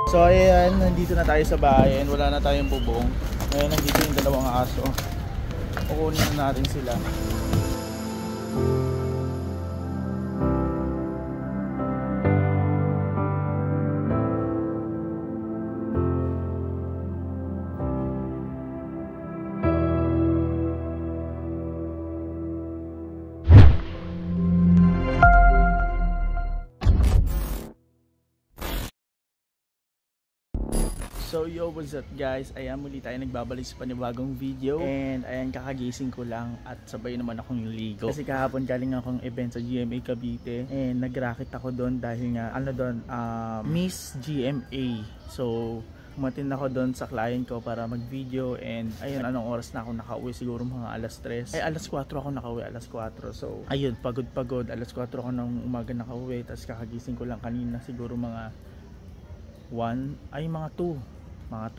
So ayan, nandito na tayo sa bahay and wala na tayong bubong. Ngayon nandito yung dalawang aso. Kukunin na natin sila. So yo, what's up guys? Ayan, muli tayo nagbabalik sa panibagong video. And ayan, kakagising ko lang at sabay naman akong ligo. Kasi kahapon galing akong event sa GMA Cavite. And nag-racket ako doon dahil nga, Miss GMA. So, umatin ako doon sa client ko para mag-video. And ayun, anong oras na ako nakauwi? Siguro mga alas 3. Ay, alas 4 ako nakauwi, alas 4. So, ayun, pagod. Alas 4 ako ng umaga nakauwi. Tapos kakagising ko lang kanina, siguro mga 2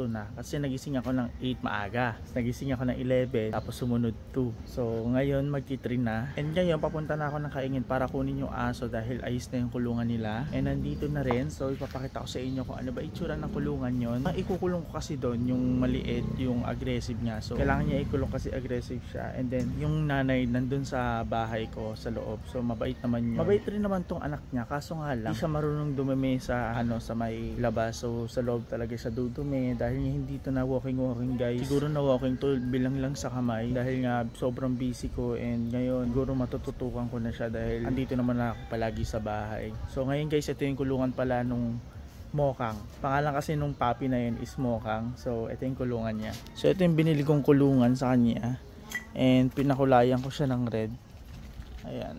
na kasi nagising ako ng 8 maaga, nagising ako ng 11 tapos sumunod 2. So ngayon magti-3 na and ngayon papunta na ako ng Kaingin para kunin yung aso dahil ayos na yung kulungan nila and nandito na rin. So ipapakita ko sa inyo kung ano ba itsura ng kulungan yon. Ikukulong ko kasi doon yung maliit, yung aggressive niya, so kailangan niya ikulong kasi aggressive siya. And then yung nanay nandun sa bahay ko sa loob, so mabait naman yun. Mabait rin naman tong anak niya, kaso nga lang hindi siya marunong dumumi sa sa may labas. So sa loob talaga siya dudumi dahil hindi to na walking guys. Siguro na walking to bilang lang sa kamay dahil nga sobrang busy ko and ngayon siguro matututukan ko na siya dahil andito naman ako palagi sa bahay. So ngayon guys, ito yung kulungan pala nung Mokang. Pangalan kasi nung puppy na yun is Mokang. So ito yung kulungan niya. So ito yung binili kong kulungan sa kanya and pinakulayan ko siya ng red. Ayan.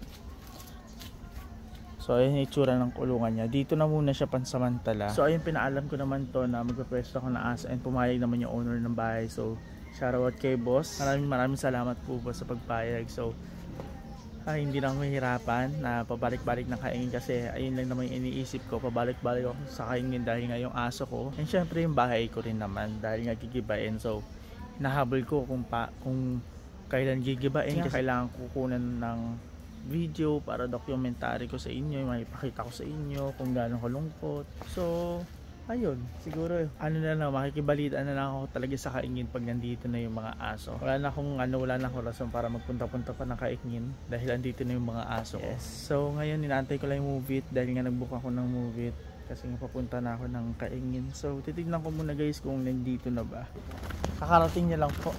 So ayun yung itsura ng kulungan niya. Dito na muna siya pansamantala. So ayun, pinaalam ko naman to na magpapwesto ako na asa and pumayag naman yung owner ng bahay. So shoutout kay boss. Maraming salamat po boss sa pagpayag. So hindi na ako mahirapan na pabalik-balik ng Kaingin kasi ayun lang naman yung iniisip ko. Pabalik-balik ako sa Kaingin dahil nga yung aso ko. And syempre yung bahay ko rin naman dahil nga gigibain. So nahabol ko kung kailan gigibain. Kasi kailangan kukunan ng video para documentary ko sa inyo, makipakita ko sa inyo kung gaano kalungkot. So ayun, siguro na lang, makikibalitaan na lang ako talaga sa Kaingin pag nandito na yung mga aso. Wala na akong rason para magpunta-punta pa ng Kaingin dahil andito na yung mga aso. Yes. So ngayon inaantay ko lang yung movie dahil nga nagbook ako ng movie kasi nga papunta na ako ng Kaingin. So titignan ko muna guys kung nandito na ba. Kakarating niya lang po.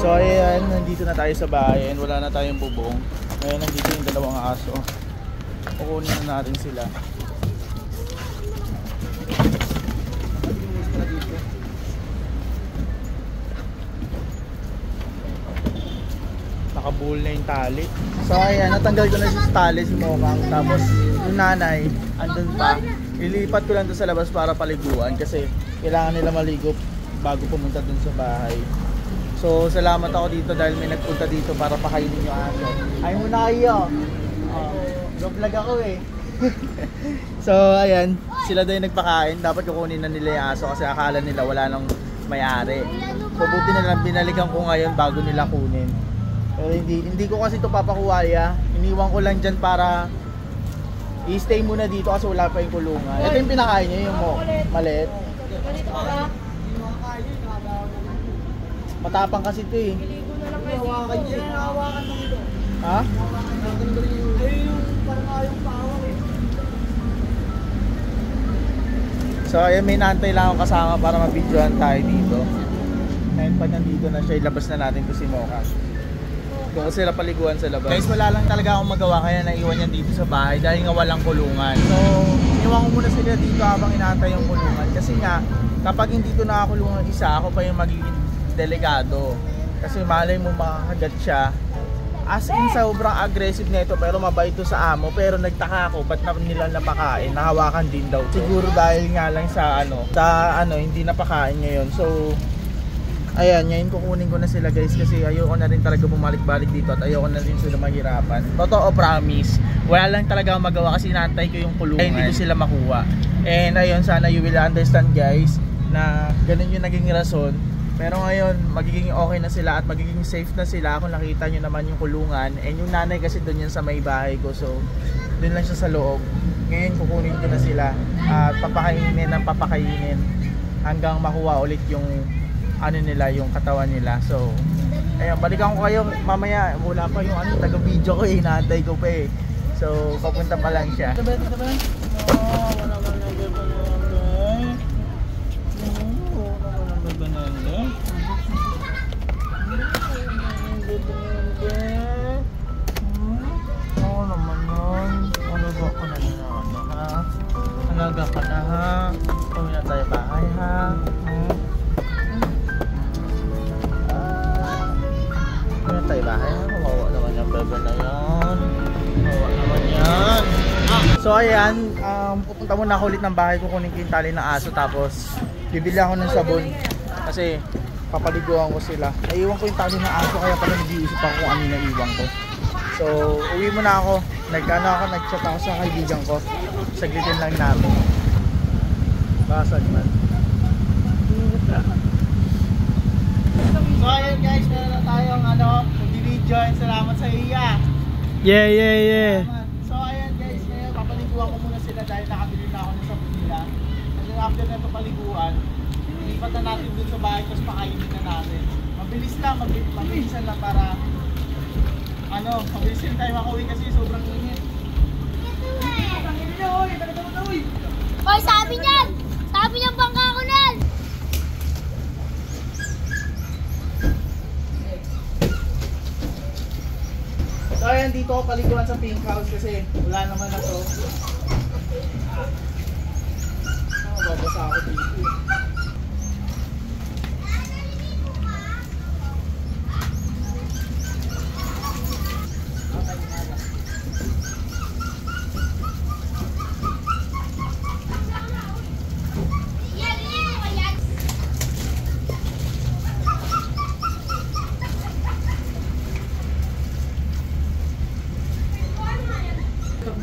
So ayan, nandito na tayo sa bahay and wala na tayong bubong. Ngayon nandito yung dalawang aso. Kukunin na natin sila. Nakabuhol na yung tali. So ayan, natanggal ko na si tali si Mokang. Tapos yung nanay andun pa. Ilipat ko lang doon sa labas para paliguan kasi kailangan nila maligo bago pumunta dun sa bahay. So salamat ako dito dahil may nagpunta dito para pakainin yung aso. Ay muna kayo. Vlog ako eh. So ayan, sila daw yung nagpakain. Dapat kukunin na nila yung aso kasi akala nila wala nang may-ari. So buti na lang binalikan ko ngayon bago nila kunin. Pero hindi ko kasi ito papakuha ya. Iniwan ko lang dyan para i-stay muna dito kasi wala pa yung kulungan. Ito yung pinakain niya, yung maliit. Matapang kasi ito eh. Hawakan niya. Hawakan mo ito. Ha? Ayun yung parang ayaw paawak eh. So So ayun, may naantay lang ako kasama para mabidyohan tayo dito. Ngayon pag nandito na siya, ilabas na natin to si Mocha. Doon sila paliguan sa labas. Guys, wala lang talaga akong magawa kaya naiwan yan dito sa bahay dahil nga walang kulungan. So iniwan ko muna sila dito habang inaantay yung kulungan. Kasi nga, kapag hindi ko nakakulungan isa, ako pa yung magiging delikado. Kasi malay mo makakagat siya. As in, sobrang aggressive na ito pero mabait to sa amo. Pero nagtaka ako ba't na nila napakain, nahawakan din daw. Siguro dahil nga lang sa hindi napakain ngayon. So ayan, ngayon kukunin ko na sila guys kasi ayoko na rin talaga bumalik-balik dito at ayoko na rin sila mahirapan. Totoo, promise. Wala lang talaga akong magawa kasi inaantay ko yung kulungan. Ay, hindi ko sila makuha. And ayun, sana you will understand guys na ganun yung naging rason. Pero ngayon, magiging okay na sila at magiging safe na sila kung nakita nyo naman yung kulungan. And yung nanay kasi doon yan sa may bahay ko. So, doon lang siya sa loob. Ngayon, kukunin ko na sila at papakainin ng papakainin hanggang makuha ulit yung nila, yung katawan nila. So, ayun, balikan ko kayo mamaya. Wala pa yung taga-video ko eh. Inaantay ko pa eh. So, papunta pa lang siya. Wala alaga ka na ha. Kung na tayo bahay ha. Kung na tayo bahay ha. Kawawa naman yung bebe na yan. Kawawa naman yan. So ayan, pupunta muna ako ulit ng bahay. Kukunin ko yung tali ng aso. Tapos bibili ako ng sabon. Kasi papaliguan ko sila. Naiwan ko yung tali ng aso. Kaya pala nag-iisip ako kung ano yung naiwan ko. So uwi muna ako. Nag-chat ako sa kaibigan ko. Saglitin lang namin. Basag man. So ayun guys, meron na tayong mag-video and salamat sa iya. Yeah. So ayun guys, ngayon papaliguan ko muna sila dahil nakabili na ako ng sabon nila. And then after na ito paliguan, ilipat na natin dun sa bahay tapos pakainin na natin. Mabilis lang, mabilisan lang para mabilisin tayo makauwi kasi sobrang init. Hoy, sabi niyan! Sabi niyan bangka ko nan! So ayan, dito ako paliguan sa pink house kasi wala naman na to. Babasa ako dito.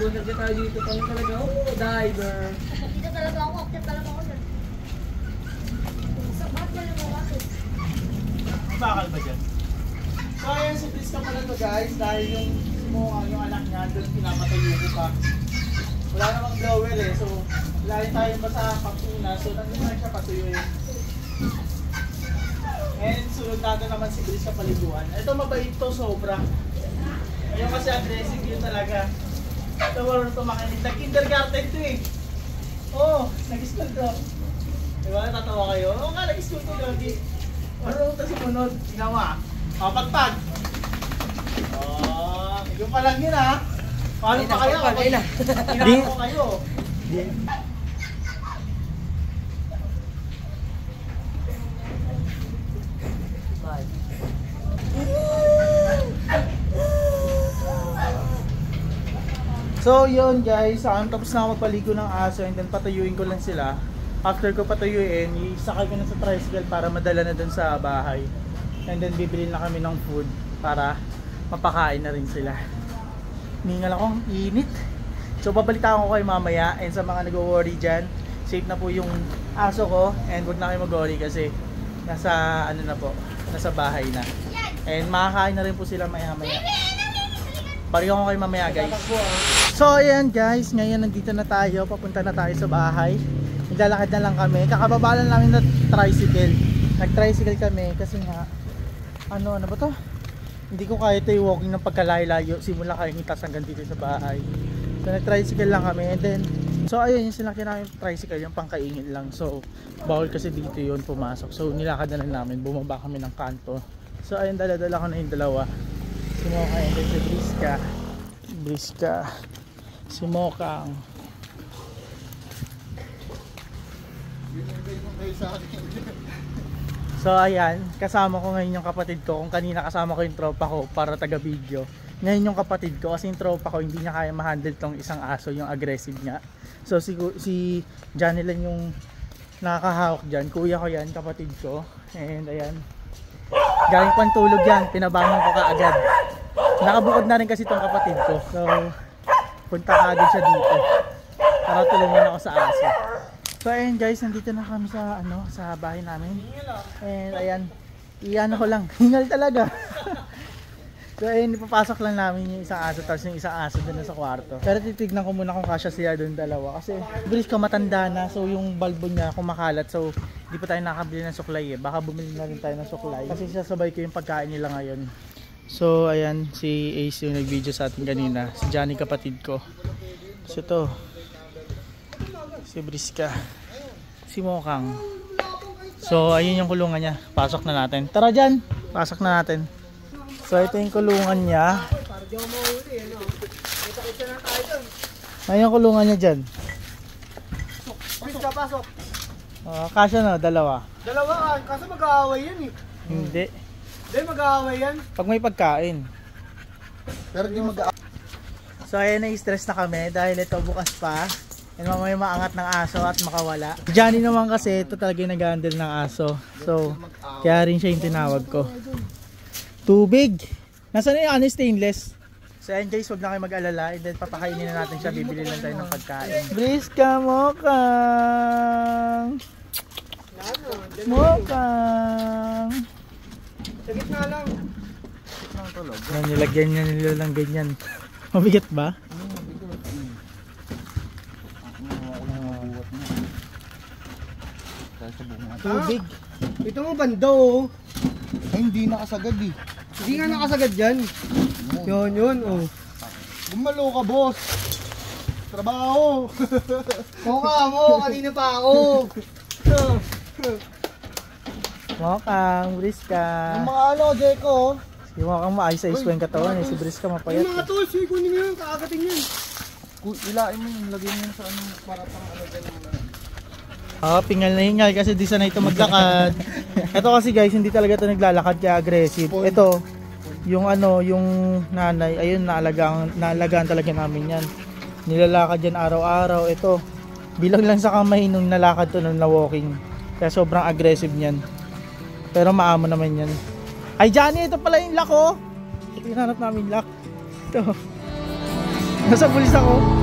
Bunag na tayo dito kami talaga. Diver. Dito talaga ako. Akit talaga ako dyan. Sabat mo lang ako. Bakal ba dyan? So ayan, si Chris ka pala to guys dahil yung yung anak niya doon pinapatayo ko pa. Wala namang blower eh, so lagi tayo pa sa pagtuna, so nandun lang siya patuyuin. And sunod natin naman si Chris sa paliguan. Ito mabait to sobra. Ayun kasi aggressive yun talaga. Ito marunong ito makinig. Nag-kindergarten to eh. Oo, nag-school to. Diba? Natatawa kayo? Oo nga, nag-school to gagi. Marunong ito sumunod. Ginawa. Pagpag. Yung pa lang yun ha. Paano pa kayo? Inaano ko kayo. So yun guys, tapos na ako magpaligo ng aso and then patuyuin ko lang sila. After ko patuyuin, isakay ko na sa tricycle para madala na dun sa bahay. And then bibili na kami ng food para mapakain na rin sila. Ningal akong init. So babalitaan ko kayo mamaya, and sa mga nag-worry dyan, safe na po yung aso ko and huwag na kayo mag-worry kasi nasa nasa bahay na. And makakain na rin po sila maya-maya. Balikan ko kayo mamaya guys. So ayan guys, ngayon nandito na tayo, papunta na tayo sa bahay. Naglalakad na lang kami, kakababa lang namin ng tricycle. Nag-tricycle kami kasi nga ano ba to? Hindi ko kaya ito walking ng pagkalayo-layo simula kayo ngitas hanggang dito sa bahay. So nag-tricycle lang kami and then So ayun yung sinakyan namin tricycle, yung pangkaingin lang. So bawal kasi dito yun pumasok. So nilakad na lang namin, bumaba kami ng kanto. So ayun, dala-dala ko na yung dalawa. Si Mocha and then si Briska. Si Mokang. So ayan, kasama ko ngayon yung kapatid ko. Kung kanina kasama ko yung tropa ko para taga video, ngayon yung kapatid ko, kasi yung tropa ko hindi niya kaya ma-handle tong isang aso, yung aggressive niya. So si Johnny lang yung nakakahawak dyan. Kuya ko yan, kapatid ko. And ayan, galing pang tulog yan, pinabangon ko kaagad. Nakabukod na rin kasi tong kapatid ko. So punta kaagad siya dito para tulungan ako sa aso. So ayun guys, nandito na kami sa sa bahay namin. And ayan, iano ko lang, hingal talaga. So ayun, ipapasok lang namin yung isang aso, tapos yung isang aso doon sa kwarto. Pero titignan ko muna kung kasya siya doon dalawa, kasi bilis ka matanda na, so yung bulbo niya kumakalat. So hindi pa tayo nakabili ng suklay baka bumili na rin tayo ng suklay kasi sasabay ko yung pagkain nila ngayon. So ayan, si Ace yung nag-video sa atin kanina, si Johnny kapatid ko. So ito, si Briska, si Mokang. So ayun yung kulungan niya, pasok na natin. Tara dyan, pasok na natin. So ito yung kulungan niya. Ayun yung kulungan niya dyan. Pasok. Kasya na, dalawa. Dalawa, kasi mag-aaway yan eh. Hindi. Hindi, mag-aaway yan. Pag may pagkain. Pero di mag-aaway. So ayan, na-stress na kami dahil ito bukas pa. And mamaya maangat ng aso at makawala. Johnny naman kasi ito talaga yung nag-handle ng aso. So kaya rin siya yung tinawag ko. Tubig. Nasaan na yung stainless? So ayan guys, huwag na kayo mag-alala. And then papakainin na natin siya. Bibili lang tayo ng pagkain. Briska, Mokang. Mokang. Sa gitna lang. Yan, nilagyan niya nila lang ganyan. Mabigat ba? Tubig. Ito mo bando. Ay, hindi nakasagad eh. Hindi nga nakasagad dyan. Yun, oh. Gumalo ka, boss. Trabaho. Mukha mo, kanina pa ako. Mokang, Briska. Yung mga Jeko. Si Mokang maayos sa isweng katawan eh. Si Briska mapayat. Yung mga tools, kunin mo yun, kakagating yan. Ilain mo yun, lagyan mo yun sa para pang dyan. Pingal na hingal kasi di sanay ito maglakad. Ito kasi guys, hindi talaga ito naglalakad kaya aggressive. Ito, yung yung nanay, ayun, naalagaan talaga namin yan. Nilalakad yan araw-araw. Ito, bilang lang sa kamay nung nalakad to nung na-walking. Kaya sobrang aggressive niyan. Pero maamo naman yan. Ay Johnny, ito pala yung lock oh. Ito yung hanap namin lock. Ito. Nasa pulis ako.